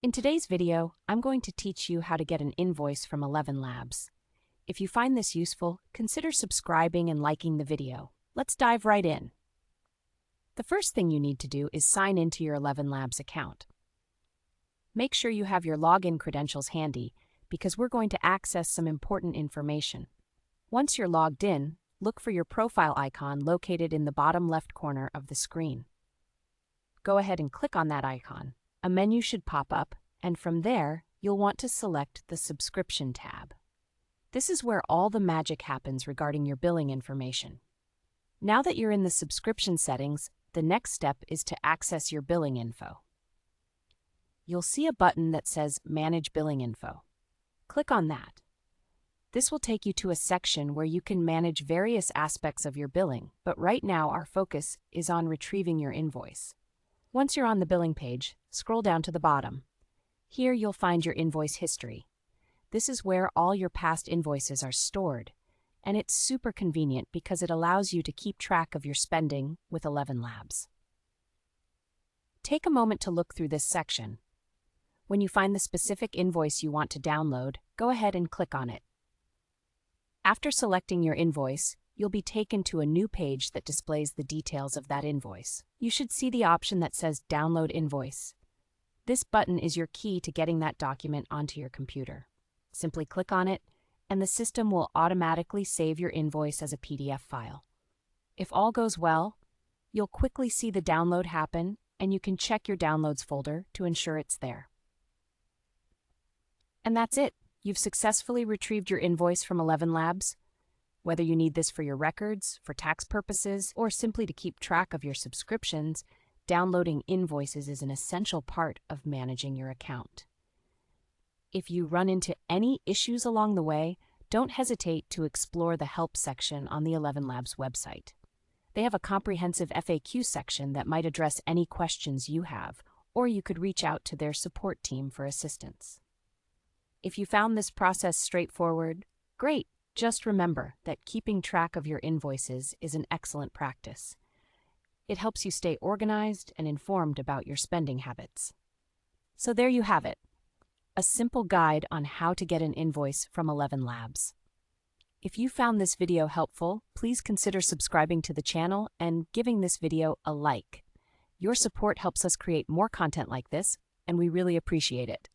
In today's video, I'm going to teach you how to get an invoice from ElevenLabs. If you find this useful, consider subscribing and liking the video. Let's dive right in. The first thing you need to do is sign into your ElevenLabs account. Make sure you have your login credentials handy because we're going to access some important information. Once you're logged in, look for your profile icon located in the bottom left corner of the screen. Go ahead and click on that icon. A menu should pop up, and from there, you'll want to select the Subscription tab. This is where all the magic happens regarding your billing information. Now that you're in the subscription settings, the next step is to access your billing info. You'll see a button that says Manage Billing Info. Click on that. This will take you to a section where you can manage various aspects of your billing, but right now our focus is on retrieving your invoice. Once you're on the billing page, scroll down to the bottom. Here you'll find your invoice history. This is where all your past invoices are stored, and it's super convenient because it allows you to keep track of your spending with ElevenLabs. Take a moment to look through this section. When you find the specific invoice you want to download, go ahead and click on it. After selecting your invoice, you'll be taken to a new page that displays the details of that invoice. You should see the option that says Download Invoice. This button is your key to getting that document onto your computer. Simply click on it, and the system will automatically save your invoice as a PDF file. If all goes well, you'll quickly see the download happen, and you can check your Downloads folder to ensure it's there. And that's it. You've successfully retrieved your invoice from ElevenLabs. Whether you need this for your records, for tax purposes, or simply to keep track of your subscriptions, downloading invoices is an essential part of managing your account. If you run into any issues along the way, don't hesitate to explore the Help section on the ElevenLabs website. They have a comprehensive FAQ section that might address any questions you have, or you could reach out to their support team for assistance. If you found this process straightforward, great! Just remember that keeping track of your invoices is an excellent practice. It helps you stay organized and informed about your spending habits. So there you have it, a simple guide on how to get an invoice from ElevenLabs. If you found this video helpful, please consider subscribing to the channel and giving this video a like. Your support helps us create more content like this, and we really appreciate it.